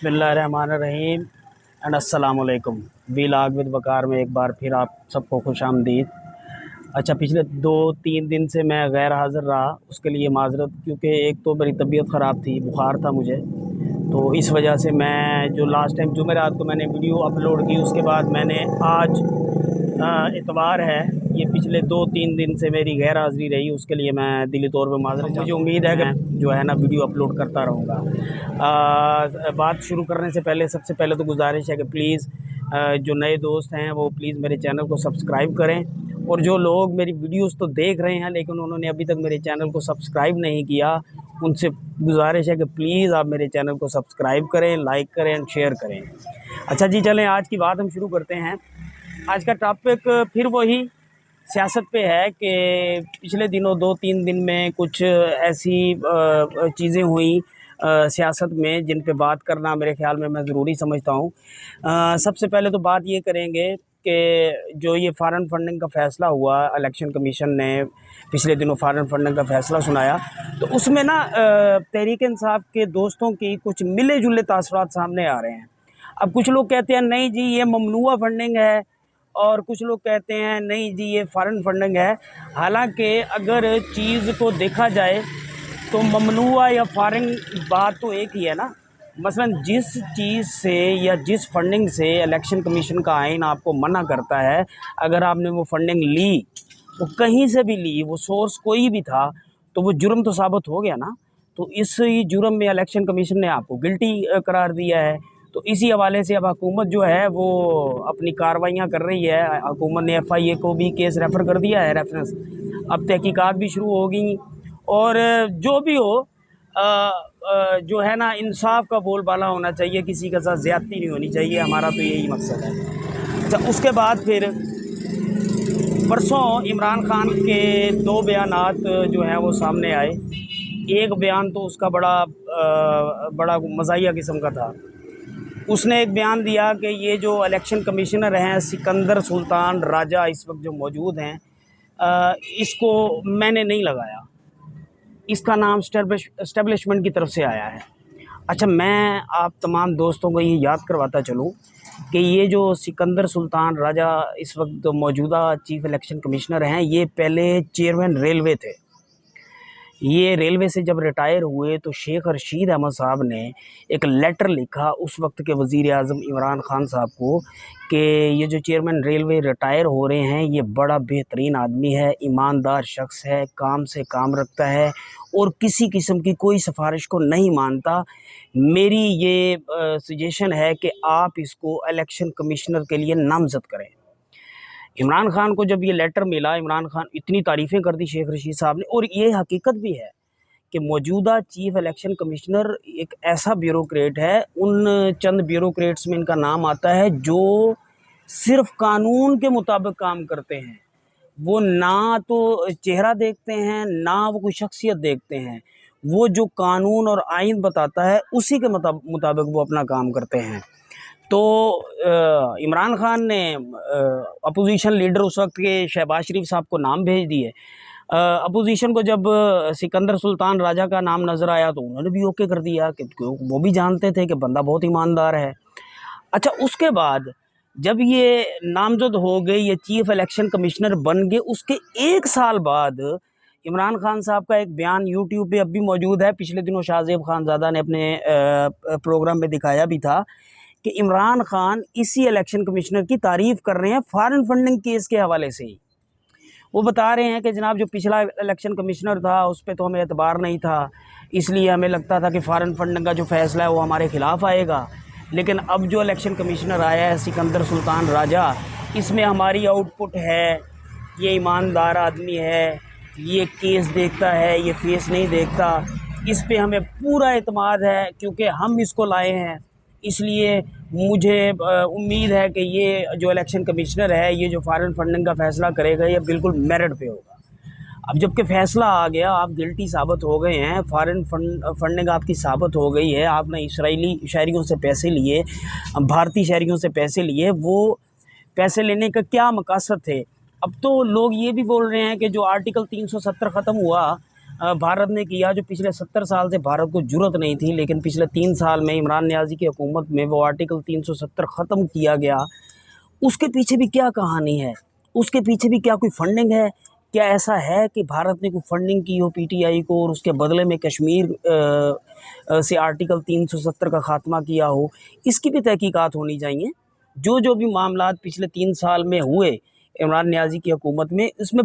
बिस्मिल्लाहिर्रहमानिर्रहीम एंड अस्सलामुअलैकुम। Vlog with वकार में एक बार फिर आप सबको खुश आमदीद। अच्छा, पिछले 2-3 दिन से मैं गैर हाज़िर रहा, उसके लिए माज़रत, क्योंकि एक तो मेरी तबीयत ख़राब थी, बुखार था मुझे, तो इस वजह से मैं जो लास्ट टाइम जुमेरात को मैंने वीडियो अपलोड की, उसके बाद मैंने आज इतवार है, ये पिछले 2-3 दिन से मेरी गैर हाज़िरी रही, उसके लिए मैं दिली तौर पे माज़रत। मुझे उम्मीद है कि जो है ना वीडियो अपलोड करता रहूँगा। बात शुरू करने से पहले सबसे पहले तो गुजारिश है कि प्लीज़ जो नए दोस्त हैं वो प्लीज़ मेरे चैनल को सब्सक्राइब करें, और जो लोग मेरी वीडियोस तो देख रहे हैं लेकिन उन्होंने अभी तक मेरे चैनल को सब्सक्राइब नहीं किया, उनसे गुजारिश है कि प्लीज़ आप मेरे चैनल को सब्सक्राइब करें, लाइक करें एंड शेयर करें। अच्छा जी, चलें आज की बात हम शुरू करते हैं। आज का टॉपिक फिर वही सियासत पे है कि पिछले दिनों 2-3 दिन में कुछ ऐसी चीज़ें हुई सियासत में जिन पे बात करना मेरे ख़्याल में मैं ज़रूरी समझता हूँ। सबसे पहले तो बात ये करेंगे कि जो ये फ़ॉरेन फंडिंग का फ़ैसला हुआ, इलेक्शन कमीशन ने पिछले दिनों फ़ॉरेन फंडिंग का फ़ैसला सुनाया, तो उसमें ना तहरीक इंसाफ के दोस्तों की कुछ मिले जुले तासुरात सामने आ रहे हैं। अब कुछ लोग कहते हैं नहीं जी ये ममनुआ फंडिंग है, और कुछ लोग कहते हैं नहीं जी ये फ़ॉरेन फंडिंग है। हालांकि अगर चीज़ को देखा जाए तो ममनुआ या फ़ॉरेन बात तो एक ही है ना। मसलन जिस चीज़ से या जिस फंडिंग से इलेक्शन कमीशन का आइन आपको मना करता है, अगर आपने वो फंडिंग ली, वो कहीं से भी ली, वो सोर्स कोई भी था, तो वो जुर्म तो साबित हो गया ना। तो इस जुर्म में इलेक्शन कमीशन ने आपको गिल्टी करार दिया है। तो इसी हवाले से अब हुकूमत जो है वो अपनी कार्रवाइयाँ कर रही है। हुकूमत ने FIA को भी केस रेफ़र कर दिया है, रेफरेंस। अब तहकीकात भी शुरू हो गई, और जो भी हो जो है ना इंसाफ का बोलबाला होना चाहिए, किसी के साथ ज़्यादती नहीं होनी चाहिए, हमारा तो यही मकसद है। अच्छा, उसके बाद फिर परसों इमरान खान के 2 बयानात जो हैं वो सामने आए। एक बयान तो उसका बड़ा मज़ाहिया किस्म का था। उसने एक बयान दिया कि ये जो इलेक्शन कमिश्नर हैं सिकंदर सुल्तान राजा इस वक्त जो मौजूद हैं, इसको मैंने नहीं लगाया, इसका नाम एस्टेब्लिशमेंट की तरफ से आया है। अच्छा, मैं आप तमाम दोस्तों को ये याद करवाता चलूँ कि ये जो सिकंदर सुल्तान राजा इस वक्त मौजूदा चीफ़ इलेक्शन कमिश्नर हैं, ये पहले चेयरमैन रेलवे थे। ये रेलवे से जब रिटायर हुए तो शेख रशीद अहमद साहब ने एक लेटर लिखा उस वक्त के वज़ीर आज़म इमरान खान साहब को कि ये जो चेयरमैन रेलवे रिटायर हो रहे हैं, ये बड़ा बेहतरीन आदमी है, ईमानदार शख्स है, काम से काम रखता है और किसी किस्म की कोई सिफारिश को नहीं मानता। मेरी ये सजेशन है कि आप इसको इलेक्शन कमिश्नर के लिए नामज़द करें। इमरान खान को जब ये लेटर मिला, इमरान खान इतनी तारीफ़ें कर दी शेख रशीद साहब ने, और ये हकीकत भी है कि मौजूदा चीफ़ इलेक्शन कमिश्नर एक ऐसा ब्यूरोक्रेट है, उन चंद ब्यूरोक्रेट्स में इनका नाम आता है जो सिर्फ़ कानून के मुताबिक काम करते हैं। वो ना तो चेहरा देखते हैं, ना वो कोई शख्सियत देखते हैं, वो जो कानून और आइन बताता है उसी के मुताबिक वो अपना काम करते हैं। तो इमरान खान ने अपोजिशन लीडर उस वक्त के शहबाज शरीफ साहब को नाम भेज दिए। अपोजिशन को जब सिकंदर सुल्तान राजा का नाम नज़र आया तो उन्होंने भी ओके कर दिया, कि वो भी जानते थे कि बंदा बहुत ईमानदार है। अच्छा, उसके बाद जब ये नामज़द हो गए, ये चीफ़ इलेक्शन कमिश्नर बन गए, उसके 1 साल बाद इमरान खान साहब का एक बयान यूट्यूब पे अब भी मौजूद है। पिछले दिनों शाहज़ेब खानज़ादा ने अपने प्रोग्राम में दिखाया भी था कि इमरान खान इसी इलेक्शन कमिश्नर की तारीफ़ कर रहे हैं फ़ॉरेन फंडिंग केस के हवाले से ही। वो बता रहे हैं कि जनाब जो पिछला इलेक्शन कमिश्नर था उस पर तो हमें एतबार नहीं था, इसलिए हमें लगता था कि फ़ॉरेन फंडिंग का जो फ़ैसला है वो हमारे ख़िलाफ़ आएगा, लेकिन अब जो इलेक्शन कमिश्नर आया है सिकंदर सुल्तान राजा, इसमें हमारी आउटपुट है, ये ईमानदार आदमी है, ये केस देखता है, ये फेस नहीं देखता, इस पे हमें पूरा एतमाद है क्योंकि हम इसको लाए हैं। इसलिए मुझे उम्मीद है कि ये जो इलेक्शन कमिश्नर है, ये जो फ़ॉरेन फंडिंग का फ़ैसला करेगा, ये बिल्कुल मेरिट पे होगा। अब जबकि फ़ैसला आ गया, आप गिल्टी साबित हो गए हैं, फ़ॉरेन फंडिंग आपकी साबित हो गई है, आपने इसराइली शहरियों से पैसे लिए, भारतीय शहरियों से पैसे लिए, वो पैसे लेने का क्या मकसद थे। अब तो लोग ये भी बोल रहे हैं कि जो आर्टिकल 370 ख़त्म हुआ भारत ने किया जो पिछले 70 साल से भारत को ज़रूरत नहीं थी, लेकिन पिछले 3 साल में इमरान नियाज़ी की हुकूमत में वो आर्टिकल 370 ख़त्म किया गया। उसके पीछे भी क्या कहानी है? उसके पीछे भी क्या कोई फंडिंग है? क्या ऐसा है कि भारत ने कोई फंडिंग की हो पीटीआई को और उसके बदले में कश्मीर से आर्टिकल 370 का ख़ात्मा किया हो? इसकी भी तहकीकात होनी चाहिए। जो भी मामलात पिछले 3 साल में हुए इमरान नियाज़ी की हुकूमत में, इसमें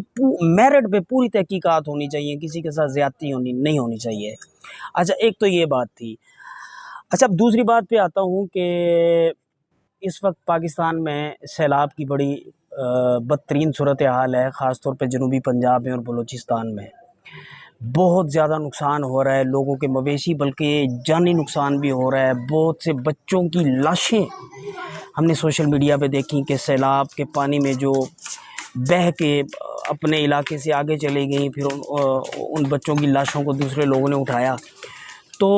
मेरिट पे पूरी तहकीकात होनी चाहिए, किसी के साथ ज़्यादती नहीं होनी चाहिए। अच्छा, एक तो ये बात थी। अच्छा, अब दूसरी बात पे आता हूँ कि इस वक्त पाकिस्तान में सैलाब की बड़ी बदतरीन सूरत हाल है, ख़ास तौर पे जनूबी पंजाब में और बलूचिस्तान में। बहुत ज़्यादा नुकसान हो रहा है, लोगों के मवेशी बल्कि जानी नुकसान भी हो रहा है। बहुत से बच्चों की लाशें हमने सोशल मीडिया पे देखी कि सैलाब के पानी में जो बह के अपने इलाके से आगे चली गई, फिर उन बच्चों की लाशों को दूसरे लोगों ने उठाया। तो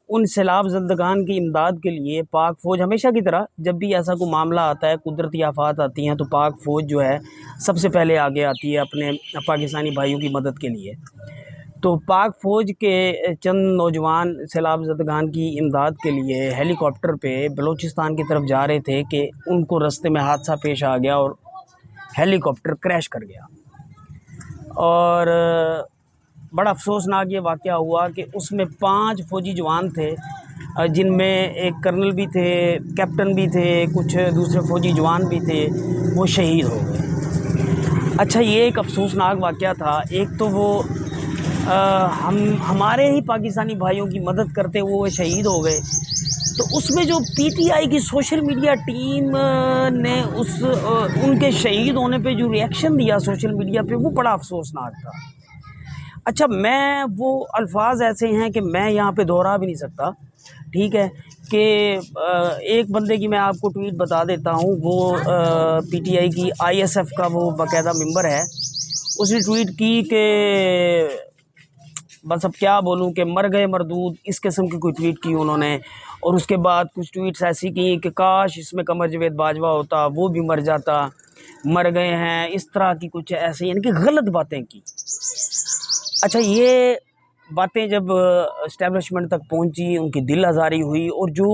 उन सैलाब ज़दगान की इमदाद के लिए पाक फ़ौज हमेशा की तरह जब भी ऐसा कोई मामला आता है, कुदरती आफ़ात आती हैं, तो पाक फ़ौज जो है सबसे पहले आगे आती है अपने पाकिस्तानी भाइयों की मदद के लिए। तो पाक फ़ौज के चंद नौजवान सैलाब ज़दगान की इमदाद के लिए हेलीकॉप्टर पे बलूचिस्तान की तरफ जा रहे थे कि उनको रास्ते में हादसा पेश आ गया और हेलीकॉप्टर क्रैश कर गया। और बड़ा अफसोसनाक ये वाक़या हुआ कि उसमें 5 फ़ौजी जवान थे, जिनमें एक कर्नल भी थे, कैप्टन भी थे, कुछ दूसरे फ़ौजी जवान भी थे, वो शहीद हो गए। अच्छा, ये एक अफसोसनाक वाक़या था। एक तो वो हमारे ही पाकिस्तानी भाइयों की मदद करते हुए वो शहीद हो गए। तो उसमें जो पीटीआई की सोशल मीडिया टीम ने उनके शहीद होने पे जो रिएक्शन दिया सोशल मीडिया पे, वो बड़ा अफसोसनाक था। अच्छा, मैं वो अल्फाज ऐसे हैं कि मैं यहाँ पे दोहरा भी नहीं सकता, ठीक है? कि एक बंदे की मैं आपको ट्वीट बता देता हूँ। वो पीटीआई की आईएसएफ का वो बाकायदा मेंबर है। उसने ट्वीट की कि बस अब क्या बोलूँ कि मर गए मरदूद, इस किस्म की कोई ट्वीट की उन्होंने। और उसके बाद कुछ ट्वीट्स ऐसी की कि काश इसमें कमर जावेद बाजवा होता, वो भी मर जाता, मर गए हैं, इस तरह की कुछ ऐसे यानी कि गलत बातें की। अच्छा, ये बातें जब एस्टेब्लिशमेंट तक पहुंची, उनकी दिल आज़ारी हुई, और जो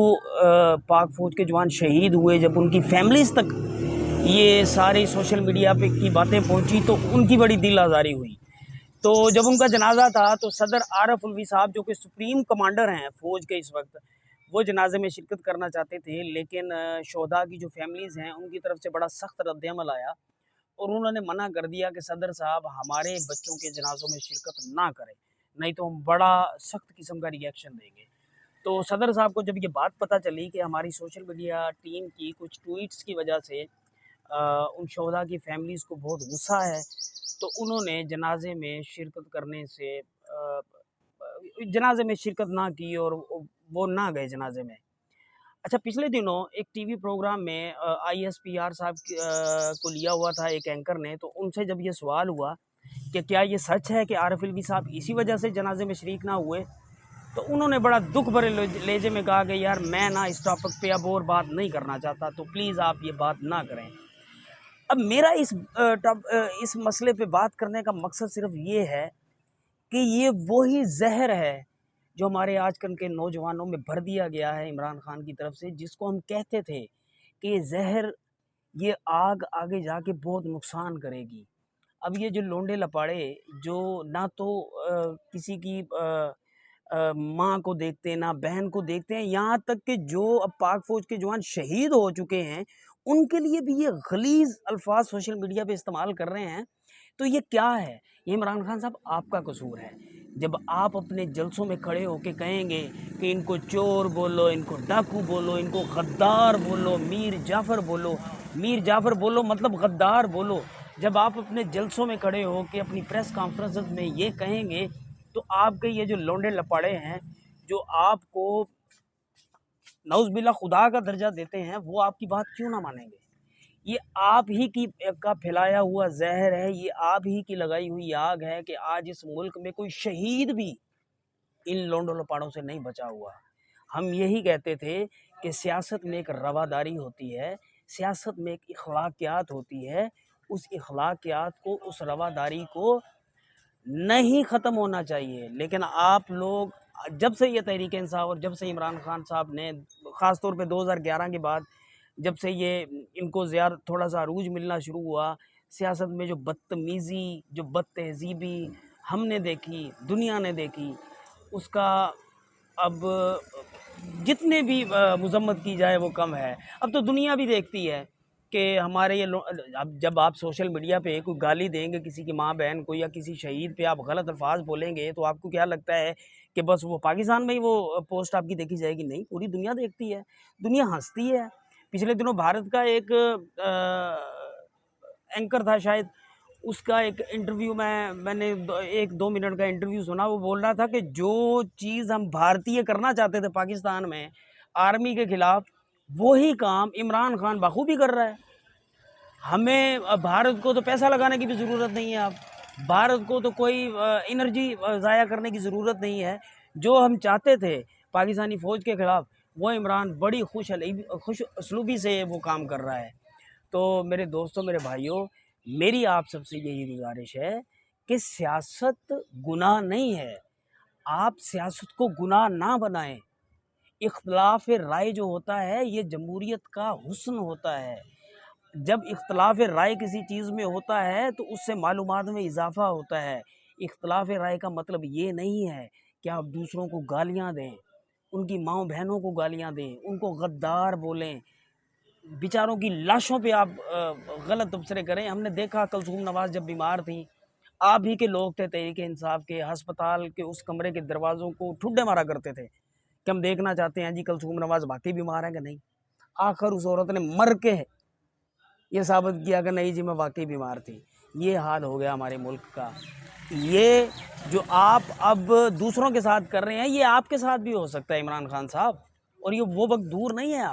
पाक फ़ौज के जवान शहीद हुए, जब उनकी फैमिलीज़ तक ये सारी सोशल मीडिया पे की बातें पहुंची, तो उनकी बड़ी दिल आज़ारी हुई। तो जब उनका जनाजा था, तो सदर आरफ उल्वी साहब, जो कि सुप्रीम कमांडर हैं फ़ौज के इस वक्त, वो जनाजे में शिरकत करना चाहते थे, लेकिन शोहदा की जो फैमिलीज़ हैं उनकी तरफ से बड़ा सख्त रद्द-ए-अमल आया और उन्होंने मना कर दिया कि सदर साहब हमारे बच्चों के जनाज़ों में शिरकत ना करें, नहीं तो हम बड़ा सख्त किस्म का रिएक्शन देंगे। तो सदर साहब को जब ये बात पता चली कि हमारी सोशल मीडिया टीम की कुछ ट्वीट्स की वजह से उन शोहदा की फैमिलीज़ को बहुत गुस्सा है, तो उन्होंने जनाजे में शिरकत ना की और वो ना गए जनाजे में। अच्छा, पिछले दिनों एक टीवी प्रोग्राम में आईएसपीआर साहब को लिया हुआ था एक एंकर ने, तो उनसे जब ये सवाल हुआ कि क्या ये सच है कि आरिफ अलवी साहब इसी वजह से जनाजे में शरीक ना हुए, तो उन्होंने बड़ा दुख भरे लहजे में कहा कि यार मैं ना इस टॉपिक पे अब और बात नहीं करना चाहता, तो प्लीज़ आप ये बात ना करें। अब मेरा इस मसले पे बात करने का मकसद सिर्फ ये है कि ये वही जहर है जो हमारे आजकल के नौजवानों में भर दिया गया है इमरान खान की तरफ से, जिसको हम कहते थे कि ये जहर, ये आग आगे जाके बहुत नुकसान करेगी। अब ये जो लोंडे लपाड़े जो ना तो किसी की माँ को देखते हैं, ना बहन को देखते हैं, यहाँ तक कि जो अब पाक फ़ौज के जवान शहीद हो चुके हैं, उनके लिए भी ये गलीज़ अल्फाज सोशल मीडिया पे इस्तेमाल कर रहे हैं। तो ये क्या है? ये इमरान खान साहब आपका कसूर है। जब आप अपने जलसों में खड़े होके कहेंगे कि इनको चोर बोलो, इनको डाकू बोलो, इनको गद्दार बोलो, मीर जाफ़र बोलो मतलब गद्दार बोलो। जब आप अपने जलसों में खड़े हो के अपनी प्रेस कॉन्फ्रेंसेस में ये कहेंगे, तो आपके ये जो लौंडे लपाड़े हैं, जो आपको नौज़ुबिल्लाह खुदा का दर्जा देते हैं, वो आपकी बात क्यों ना मानेंगे? ये आप ही की का फैलाया हुआ ज़हर है, ये आप ही की लगाई हुई आग है कि आज इस मुल्क में कोई शहीद भी इन लोंडो लपाड़ों से नहीं बचा हुआ। हम यही कहते थे कि सियासत में एक रवादारी होती है, सियासत में एक इख़लाक़ियात होती है, उस इख़लाक़ियात को, उस रवादारी को नहीं ख़त्म होना चाहिए। लेकिन आप लोग जब से ये तहरीक इंसाफ और जब से इमरान खान साहब ने ख़ास तौर पे 2011 के बाद जब से ये इनको ज़्यादा थोड़ा-सा अरूज मिलना शुरू हुआ, सियासत में जो बदतमीज़ी, जो बदतहज़ीबी हमने देखी, दुनिया ने देखी, उसका अब जितने भी मज़म्मत की जाए वो कम है। अब तो दुनिया भी देखती है कि हमारे ये अब जब आप सोशल मीडिया पे कोई गाली देंगे किसी की माँ बहन को या किसी शहीद पे आप गलत अल्फाज बोलेंगे तो आपको क्या लगता है कि बस वो पाकिस्तान में ही वो पोस्ट आपकी देखी जाएगी? नहीं, पूरी दुनिया देखती है, दुनिया हंसती है। पिछले दिनों भारत का एक एंकर था शायद, उसका एक इंटरव्यू मैंने 1-2 मिनट का इंटरव्यू सुना। वो बोल रहा था कि जो चीज़ हम भारतीय करना चाहते थे पाकिस्तान में आर्मी के खिलाफ, वही काम इमरान खान बखूबी कर रहा है। हमें भारत को तो पैसा लगाने की भी ज़रूरत नहीं है। अब भारत को तो कोई एनर्जी ज़ाया करने की ज़रूरत नहीं है। जो हम चाहते थे पाकिस्तानी फ़ौज के ख़िलाफ़, वो इमरान बड़ी खुश उसलूबी से वो काम कर रहा है। तो मेरे दोस्तों, मेरे भाइयों, मेरी आप सबसे यही गुज़ारिश है कि सियासत गुनाह नहीं है। आप सियासत को गुनाह ना बनाएँ। इख्तिलाफ़ राय जो होता है, ये जमहूरियत का हुस्न होता है। जब इख्तिलाफ़ राय किसी चीज़ में होता है तो उससे मालूमात में इज़ाफ़ा होता है। इख्तिलाफ़ राय का मतलब ये नहीं है कि आप दूसरों को गालियाँ दें, उनकी माँओं-बहनों को गालियाँ दें, उनको गद्दार बोलें, बेचारों की लाशों पे आप गलत तबसरे करें। हमने देखा कुलसूम नवाज़ जब बीमार थीं, आप ही के लोग थे तहरीक-ए-इंसाफ के, अस्पताल के उस कमरे के दरवाज़ों को ठुड्डे मारा करते थे कि हम देखना चाहते हैं जी कुलसूम नवाज़ वाक़ई बीमार है कि नहीं। आखिर उस औरत ने मर के ये साबित किया कि नहीं जी मैं वाक़ई बीमार थी। ये हाल हो गया हमारे मुल्क का। ये जो आप अब दूसरों के साथ कर रहे हैं, ये आपके साथ भी हो सकता है इमरान खान साहब, और ये वो वक़्त दूर नहीं है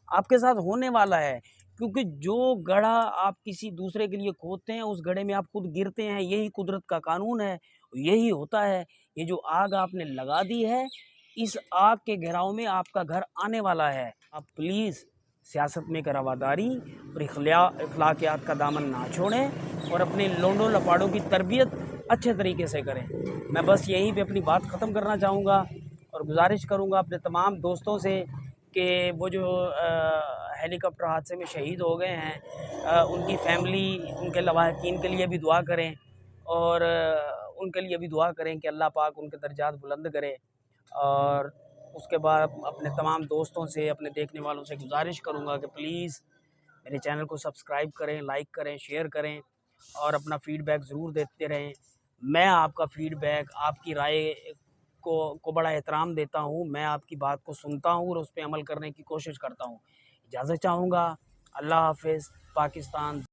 आपके साथ होने वाला है। क्योंकि जो गड्ढा आप किसी दूसरे के लिए खोदते हैं, उस गड्ढे में आप खुद गिरते हैं, यही कुदरत का कानून है, यही होता है। ये जो आग आपने लगा दी है, इस आग के घेराव में आपका घर आने वाला है। आप प्लीज़ सियासत में एक रवादारी और अखलाकियात का दामन ना छोड़ें और अपने लोंडों लपाड़ों की तरबियत अच्छे तरीके से करें। मैं बस यहीं पे अपनी बात ख़त्म करना चाहूँगा और गुजारिश करूँगा अपने तमाम दोस्तों से कि वो जो हेलीकॉप्टर हादसे में शहीद हो गए हैं, उनकी फैमिली, उनके लवाहिकीन के लिए भी दुआ करें और उनके लिए भी दुआ करें कि अल्लाह पाक उनके दर्जात बुलंद करे। और उसके बाद अपने तमाम दोस्तों से, अपने देखने वालों से गुजारिश करूँगा कि प्लीज़ मेरे चैनल को सब्सक्राइब करें, लाइक करें, शेयर करें और अपना फ़ीडबैक ज़रूर देते रहें। मैं आपका फ़ीडबैक, आपकी राय को बड़ा एहतराम देता हूँ। मैं आपकी बात को सुनता हूँ और उस पे अमल करने की कोशिश करता हूँ। इजाज़त चाहूँगा। अल्लाह हाफ़िज़। पाकिस्तान।